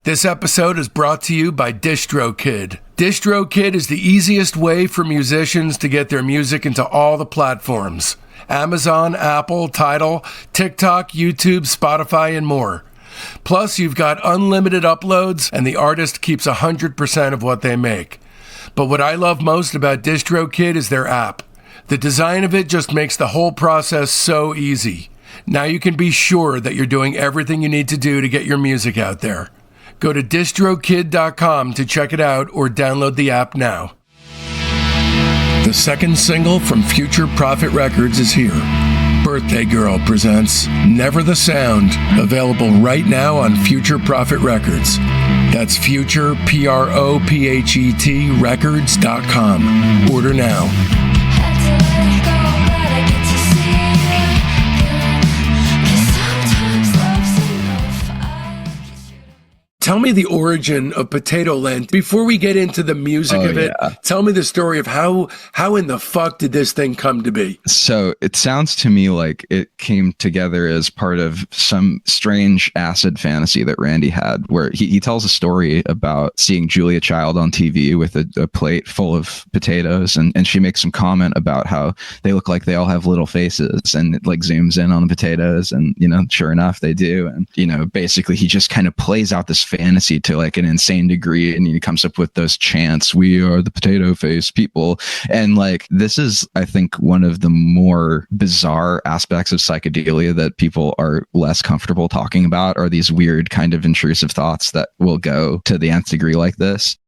This episode is brought to you by DistroKid. DistroKid is the easiest way for musicians to get their music into all the platforms: Amazon, Apple, Tidal, TikTok, YouTube, Spotify, and more. Plus, you've got unlimited uploads, and the artist keeps 100% of what they make. But what I love most about DistroKid is their app. The design of it just makes the whole process so easy. Now you can be sure that you're doing everything you need to do to get your music out there. Go to distrokid.com to check it out or download the app now. The second single from Future Prophet Records is here. Birthday Girl presents Never the Sound, available right now on Future Prophet Records. That's Future, Prophet, records.com. Order now. Tell me the origin of Potatoland. Before we get into the music of it, tell me the story of how in the fuck did this thing come to be? So it sounds to me like it came together as part of some strange acid fantasy that Randy had, where he tells a story about seeing Julia Child on TV with a plate full of potatoes, and she makes some comment about how they look like they all have little faces, and it like zooms in on the potatoes, and sure enough they do. And basically he just kind of plays out this fantasy to like an insane degree, and he comes up with those chants, "We are the potato face people." And like, this is, I think, one of the more bizarre aspects of psychedelia that people are less comfortable talking about, are these weird kind of intrusive thoughts that will go to the nth degree like this.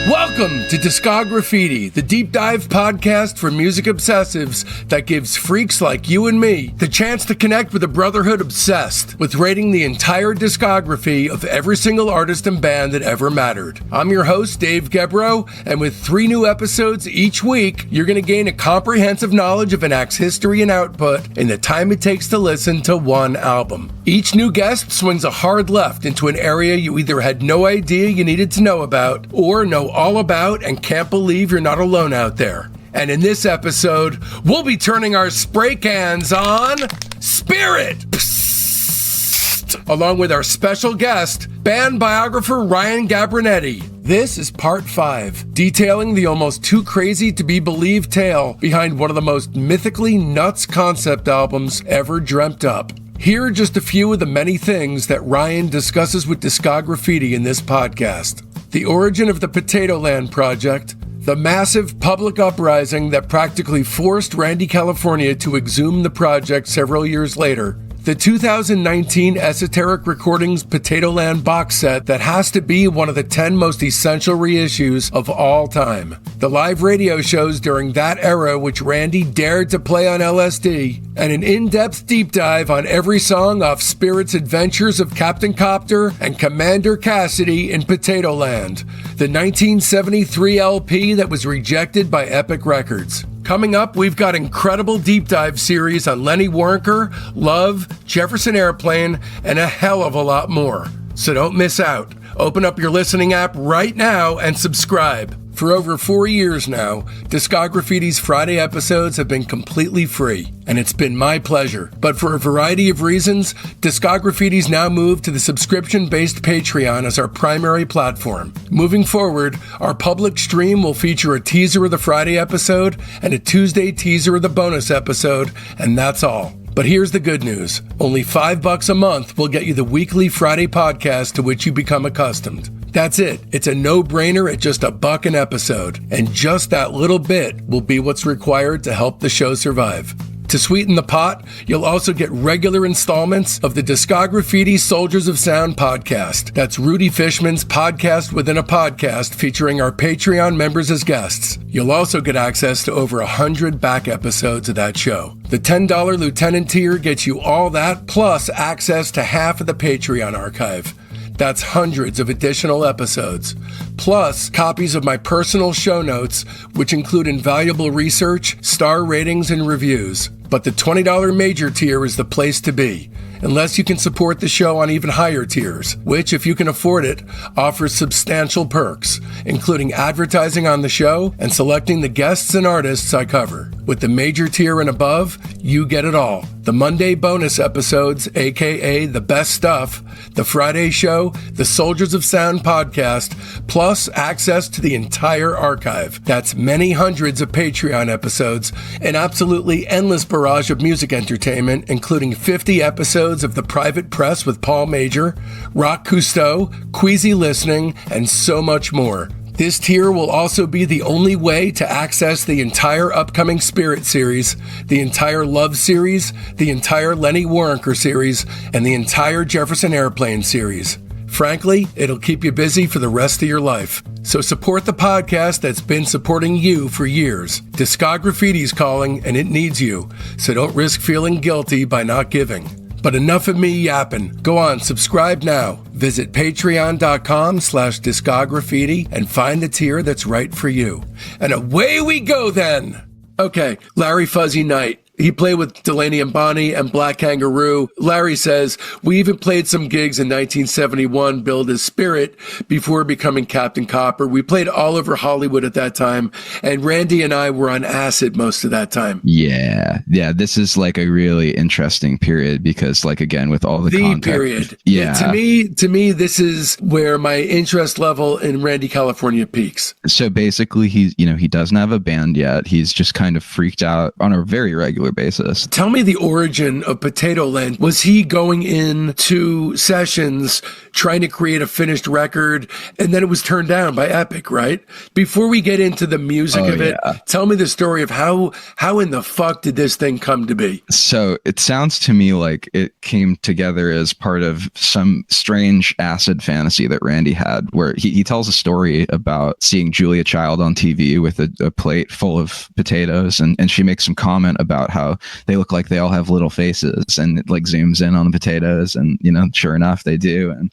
Welcome to Discograffiti, the deep dive podcast for music obsessives that gives freaks like you and me the chance to connect with a brotherhood obsessed with rating the entire discography of every single artist and band that ever mattered. I'm your host, Dave Gebroe, and with 3 new episodes each week, you're going to gain a comprehensive knowledge of an act's history and output in the time it takes to listen to one album. Each new guest swings a hard left into an area you either had no idea you needed to know about, or know all about and can't believe you're not alone out there. And in this episode, we'll be turning our spray cans on Spirit, Psst, along with our special guest, band biographer Ryan Gabrinetti. This is part 5, detailing the almost too crazy to be believed tale behind one of the most mythically nuts concept albums ever dreamt up. Here are just a few of the many things that Ryan discusses with Discograffiti in this podcast. The origin of the Potatoland project, the massive public uprising that practically forced Randy California to exhume the project several years later, the 2019 Esoteric Recordings Potatoland box set that has to be one of the 10 most essential reissues of all time, the live radio shows during that era which Randy dared to play on LSD, and an in-depth deep dive on every song off Spirit's Adventures of Captain Copter and Commander Cassidy in Potatoland, the 1973 LP that was rejected by Epic Records. Coming up, we've got incredible deep dive series on Lenny Waronker, Love, Jefferson Airplane, and a hell of a lot more. So don't miss out. Open up your listening app right now and subscribe. For over 4 years now, Discograffiti's Friday episodes have been completely free, and it's been my pleasure. But for a variety of reasons, Discograffiti's now moved to the subscription-based Patreon as our primary platform. Moving forward, our public stream will feature a teaser of the Friday episode and a Tuesday teaser of the bonus episode, and that's all. But here's the good news. Only $5 a month will get you the weekly Friday podcast to which you become accustomed. That's it. It's a no-brainer at just $1 an episode. And just that little bit will be what's required to help the show survive. To sweeten the pot, you'll also get regular installments of the Discograffiti Soldiers of Sound podcast. That's Rudy Fishman's podcast within a podcast featuring our Patreon members as guests. You'll also get access to over 100 back episodes of that show. The $10 Lieutenant tier gets you all that, plus access to half of the Patreon archive. That's hundreds of additional episodes, plus copies of my personal show notes, which include invaluable research, star ratings, and reviews. But the $20 major tier is the place to be. unless you can support the show on even higher tiers, which, if you can afford it, offers substantial perks, including advertising on the show and selecting the guests and artists I cover. With the major tier and above, you get it all. The Monday bonus episodes, aka the best stuff, the Friday show, the Soldiers of Sound podcast, plus access to the entire archive. That's many hundreds of Patreon episodes, an absolutely endless barrage of music entertainment, including 50 episodes of The Private Press with Paul Major, Rock Cousteau, Queasy Listening, and so much more. This tier will also be the only way to access the entire upcoming Spirit series, the entire Love series, the entire Lenny Waronker series, and the entire Jefferson Airplane series. Frankly, it'll keep you busy for the rest of your life. So support the podcast that's been supporting you for years. Discograffiti's calling, and it needs you. So don't risk feeling guilty by not giving. But enough of me yapping. Go on, subscribe now. Visit patreon.com/discograffiti and find the tier that's right for you. And away we go then. Okay, Larry Fuzzy Knight. He played with Delaney and Bonnie and Black Kangaroo. Larry says, we even played some gigs in 1971, billed as Spirit, before becoming Captain Copper. We played all over Hollywood at that time, and Randy and I were on acid most of that time. Yeah. This is like a really interesting period because, like, again, with all the context. Period. Yeah. To me, this is where my interest level in Randy California peaks. So basically, he doesn't have a band yet. He's just kind of freaked out on a very regular basis. Tell me the origin of Potatoland. Was he going into sessions trying to create a finished record, and then it was turned down by Epic, right? Before we get into the music of it, tell me the story of how in the fuck did this thing come to be? So it sounds to me like it came together as part of some strange acid fantasy that Randy had, where he tells a story about seeing Julia Child on TV with a plate full of potatoes, and she makes some comment about how they look like they all have little faces, and it like zooms in on the potatoes, and sure enough they do. And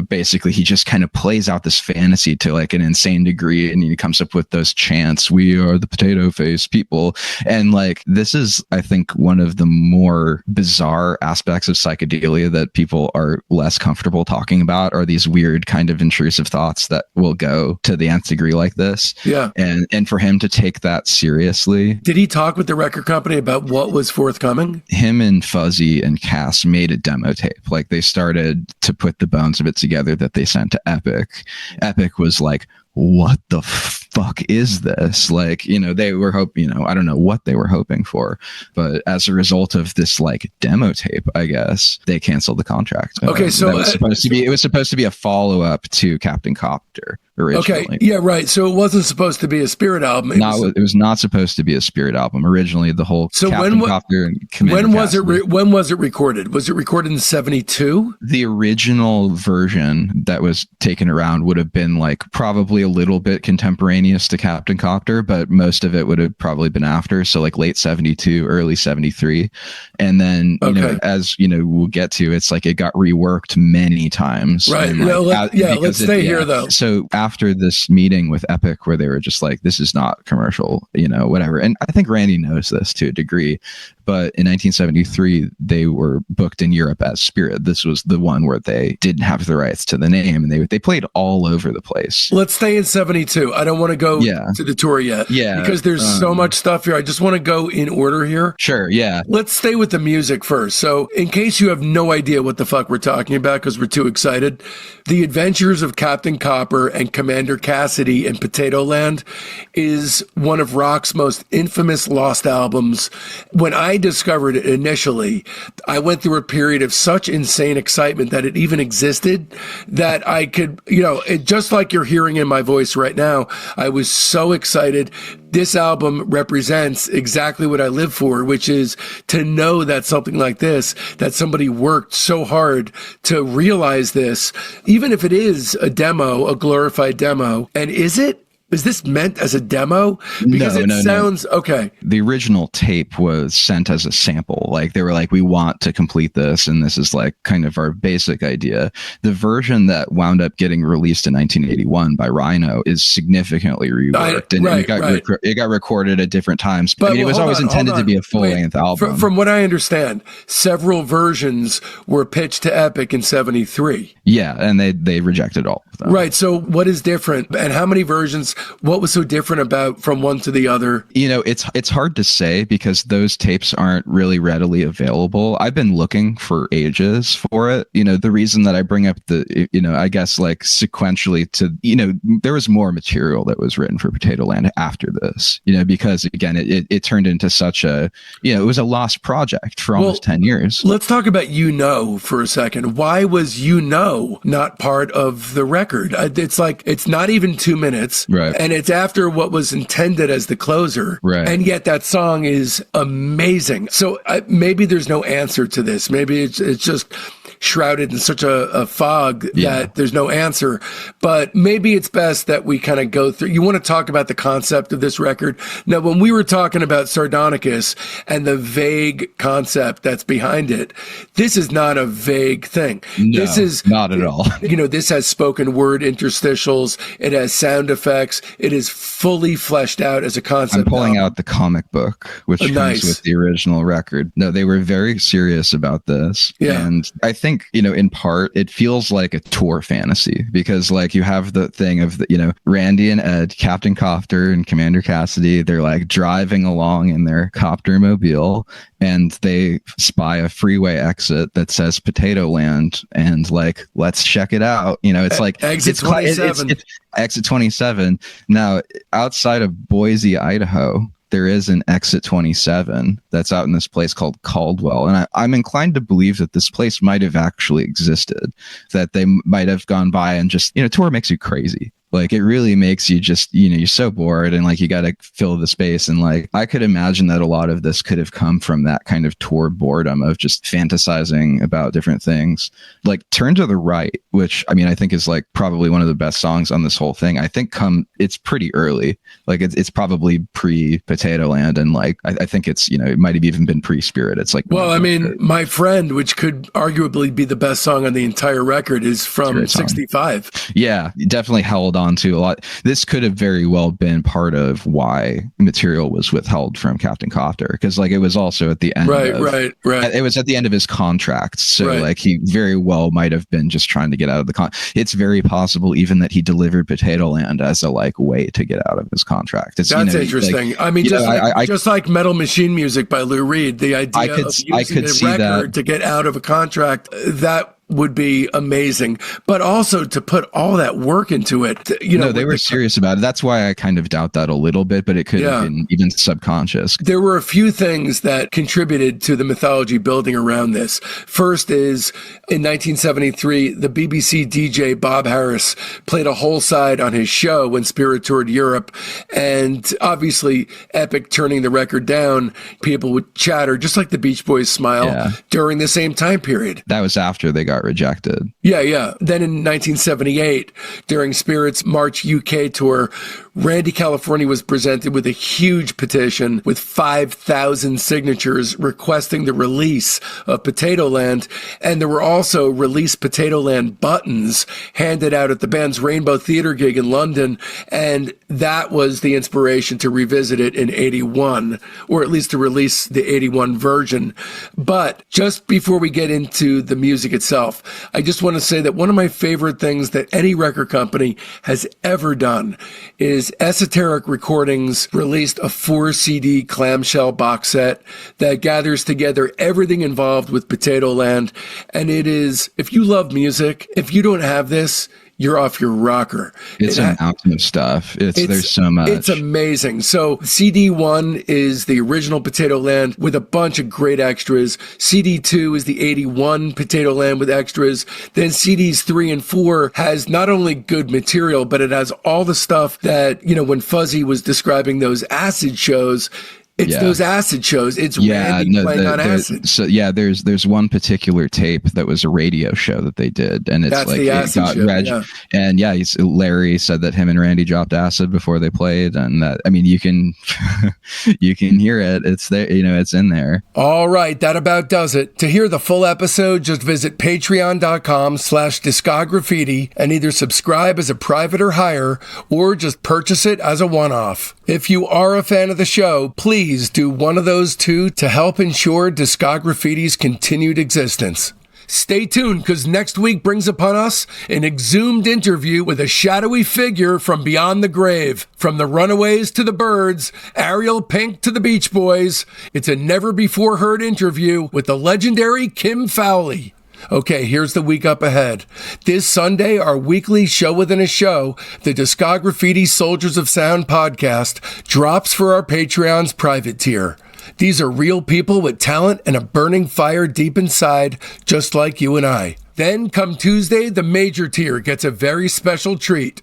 basically he just kind of plays out this fantasy to like an insane degree, and he comes up with those chants, we are the potato face people. And like, this is, I think, one of the more bizarre aspects of psychedelia that people are less comfortable talking about, are these weird kind of intrusive thoughts that will go to the nth degree like this. Yeah. And for him to take that seriously. Did he talk with the record company about what was forthcoming? Him and Fuzzy and Cass made a demo tape. Like, they started to put the bones of it together that they sent to Epic. Epic was like, what the fuck is this? Like, they were hoping, I don't know what they were hoping for, but as a result of this like demo tape, I guess they canceled the contract. Okay. So it was supposed to be a follow up to Captain Copter originally. Okay. Yeah. Right. So it wasn't supposed to be a Spirit album. It was not supposed to be a Spirit album originally. The whole Captain Copter and when was it recorded? Was it recorded in 72? The original version that was taken around would have been like probably a little bit contemporaneous to Captain Copter, but most of it would have probably been after. So like late 72, early 73. And then, as we'll get to, it's like it got reworked many times. Right. Like, let's stay here though. So after this meeting with Epic, where they were just like, this is not commercial, whatever. And I think Randy knows this to a degree. But in 1973, they were booked in Europe as Spirit. This was the one where they didn't have the rights to the name, and they played all over the place. Let's stay in 72. I don't want to go to the tour yet. Yeah. Because there's so much stuff here. I just want to go in order here. Sure, yeah. Let's stay with the music first. So in case you have no idea what the fuck we're talking about because we're too excited, The Adventures of Captain Copper and Commander Cassidy in Potatoland is one of rock's most infamous lost albums. When I discovered it initially, I went through a period of such insane excitement that it even existed, that I could, just like you're hearing in my voice right now, I was so excited. This album represents exactly what I live for, which is to know that something like this, that somebody worked so hard to realize this, even if it is a demo, a glorified demo. And is it? Is this meant as a demo? Because it sounds okay. The original tape was sent as a sample. Like they were like, we want to complete this, and this is like kind of our basic idea. The version that wound up getting released in 1981 by Rhino is significantly reworked, and it got recorded at different times. But I mean, it was always intended to be a full-length album. From what I understand, several versions were pitched to Epic in '73. Yeah, and they rejected all of them. Right. So what is different, and how many versions? What was so different about from one to the other? You know, it's hard to say because those tapes aren't really readily available. I've been looking for ages for it. You know, the reason that I bring up I guess like sequentially to, there was more material that was written for Potatoland after this, because again, it turned into such a, it was a lost project for almost 10 years. Let's talk about for a second. Why was not part of the record? It's like, it's not even 2 minutes. Right. And it's after what was intended as the closer. Right. And yet that song is amazing. So maybe there's no answer to this. Maybe it's just shrouded in such a fog that there's no answer. But maybe it's best that we kind of go through. You want to talk about the concept of this record? Now, when we were talking about Sardonicus and the vague concept that's behind it, this is not a vague thing. No, this is not at all. This has spoken word interstitials. It has sound effects. It is fully fleshed out as a concept. I'm pulling out the comic book, which comes with the original record. No, they were very serious about this. Yeah. And I think, in part, it feels like a tour fantasy because like you have the thing of Randy and Ed, Captain Copter and Commander Cassidy, they're like driving along in their copter mobile and they spy a freeway exit that says Potatoland and like, let's check it out. It's like exit 27. It's exit 27. Now, outside of Boise, Idaho, there is an exit 27 that's out in this place called Caldwell. And I'm inclined to believe that this place might have actually existed, that they might have gone by and just, tour makes you crazy. Like it really makes you just, you're so bored and like you got to fill the space. And like I could imagine that a lot of this could have come from that kind of tour boredom of just fantasizing about different things. Like Turn to the Right, which I think is like probably one of the best songs on this whole thing. I think it's pretty early. Like it's probably pre-Potatoland and like I think it's, it might have even been pre-Spirit. It's like, My Friend, which could arguably be the best song on the entire record, is from 65. Yeah, definitely held on to a lot. This could have very well been part of why material was withheld from Captain Copter, because like it was also at the end right. It was at the end of his contract, so like he very well might have been just trying to get out of the it's very possible even that he delivered Potatoland as a like way to get out of his contract. That's interesting. Like, just like Metal Machine Music by Lou Reed, the idea of using a record to get out of a contract, that would be amazing, but also to put all that work into it. They were serious about it. That's why I kind of doubt that a little bit, but it could have been even subconscious. There were a few things that contributed to the mythology building around this. First is in 1973, the BBC DJ Bob Harris played a whole side on his show when Spirit toured Europe, and obviously Epic turning the record down, people would chatter just like the Beach Boys Smile during the same time period. That was after they got rejected. Yeah. Then in 1978, during Spirit's March UK tour, Randy California was presented with a huge petition with 5,000 signatures requesting the release of Potatoland. And there were also Release Potatoland buttons handed out at the band's Rainbow Theatre gig in London. And that was the inspiration to revisit it in 81, or at least to release the 81 version. But just before we get into the music itself, I just want to say that one of my favorite things that any record company has ever done is Esoteric Recordings released a 4-CD clamshell box set that gathers together everything involved with Potatoland. And it is, if you love music, if you don't have this, you're off your rocker. It's a mountain of stuff. There's so much. It's amazing. So CD1 is the original Potatoland with a bunch of great extras. CD2 is the 81 Potatoland with extras. Then CDs 3 and 4 has not only good material, but it has all the stuff that, when Fuzzy was describing those acid shows, It's those acid shows. It's Randy playing on acid. So there's one particular tape that was a radio show that they did, and it's That's the acid show, and Larry said that him and Randy dropped acid before they played, and that, I mean, you can you can hear it. It's there, it's in there. All right, that about does it. To hear the full episode, just visit patreon.com/discograffiti and either subscribe as a private or higher, or just purchase it as a one-off. If you are a fan of the show, please do one of those two to help ensure Discograffiti's continued existence. Stay tuned, because next week brings upon us an exhumed interview with a shadowy figure from beyond the grave. From the Runaways to the Byrds, Ariel Pink to the Beach Boys, it's a never-before-heard interview with the legendary Kim Fowley. Okay, here's the week up ahead. This Sunday, our weekly show within a show, the Discograffiti Soldiers of Sound podcast, drops for our Patreon's private tier. These are real people with talent and a burning fire deep inside, just like you and I. Then, come Tuesday, the major tier gets a very special treat.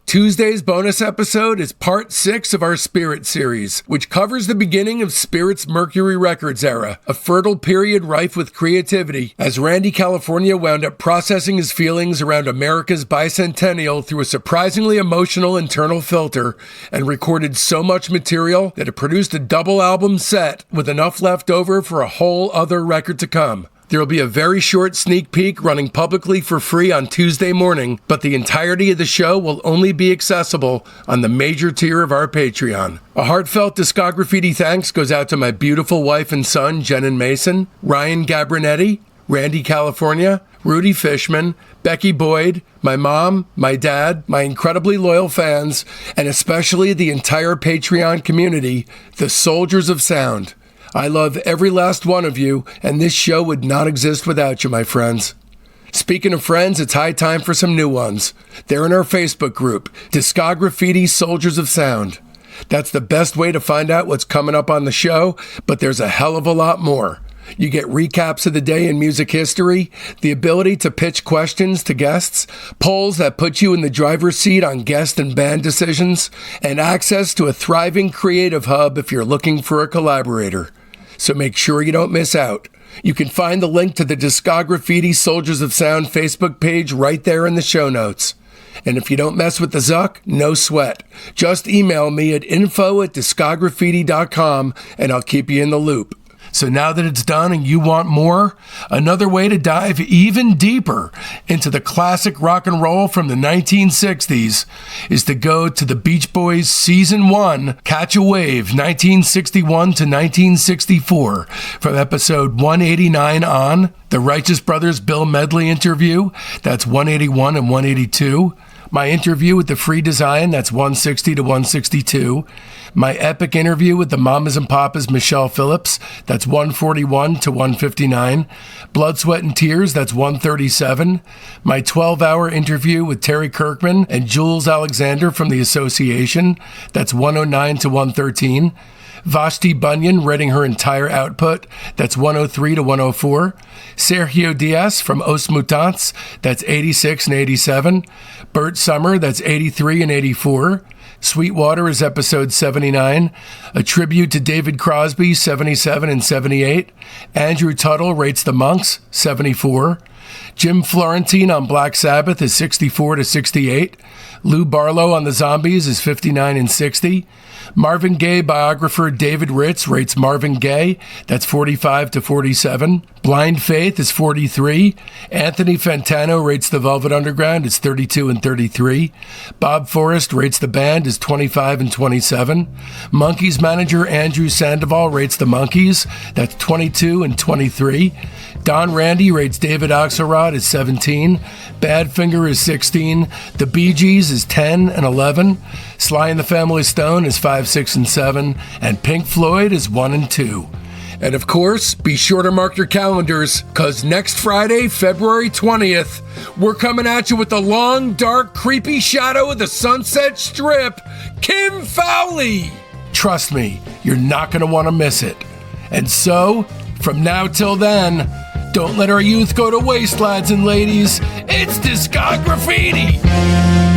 Tuesday's bonus episode is part 6 of our Spirit series, which covers the beginning of Spirit's Mercury Records era, a fertile period rife with creativity, as Randy California wound up processing his feelings around America's bicentennial through a surprisingly emotional internal filter, and recorded so much material that it produced a double album set with enough left over for a whole other record to come. There will be a very short sneak peek running publicly for free on Tuesday morning, but the entirety of the show will only be accessible on the major tier of our Patreon. A heartfelt Discograffiti thanks goes out to my beautiful wife and son, Jen and Mason, Ryan Gabrinetti, Randy California, Rudy Fishman, Becky Boyd, my mom, my dad, my incredibly loyal fans, and especially the entire Patreon community, the Soldiers of Sound. I love every last one of you, and this show would not exist without you, my friends. Speaking of friends, it's high time for some new ones. They're in our Facebook group, Discograffiti Soldiers of Sound. That's the best way to find out what's coming up on the show, but there's a hell of a lot more. You get recaps of the day in music history, the ability to pitch questions to guests, polls that put you in the driver's seat on guest and band decisions, and access to a thriving creative hub if you're looking for a collaborator. So make sure you don't miss out. You can find the link to the Discograffiti Soldiers of Sound Facebook page right there in the show notes. And if you don't mess with the Zuck, no sweat. Just email me at info@discograffiti.com and I'll keep you in the loop. So now that it's done and you want more, another way to dive even deeper into the classic rock and roll from the 1960s is to go to the Beach Boys Season 1, Catch a Wave, 1961 to 1964, from episode 189 on, the Righteous Brothers Bill Medley interview, that's 181 and 182, my interview with the Free Design, that's 160 to 162, my epic interview with the Mamas and Papas Michelle Phillips, that's 141 to 159, Blood, Sweat, and Tears, that's 137, my 12-hour interview with Terry Kirkman and Jules Alexander from the Association, that's 109 to 113, Vashti Bunyan reading her entire output, that's 103 to 104, Sergio Diaz from Os Mutantes, that's 86 and 87, Bert Summer, that's 83 and 84, Sweetwater is episode 79, a tribute to David Crosby, 77 and 78, Andrew Tuttle rates the Monks, 74, Jim Florentine on Black Sabbath is 64 to 68, Lou Barlow on the Zombies is 59 and 60, Marvin Gaye biographer David Ritz rates Marvin Gaye, that's 45 to 47. Blind Faith is 43. Anthony Fantano rates the Velvet Underground is 32 and 33. Bob Forrest rates the band is 25 and 27. Monkees manager Andrew Sandoval rates the Monkees, that's 22 and 23. Don Randy rates David Axelrod as 17. Badfinger is 16. The Bee Gees is 10 and 11. Sly and the Family Stone is 5, 6, and 7. And Pink Floyd is 1 and 2. And of course, be sure to mark your calendars, because next Friday, February 20th, we're coming at you with the long, dark, creepy shadow of the Sunset Strip, Kim Fowley. Trust me, you're not going to want to miss it. And so, from now till then, don't let our youth go to waste, lads and ladies. It's Discograffiti!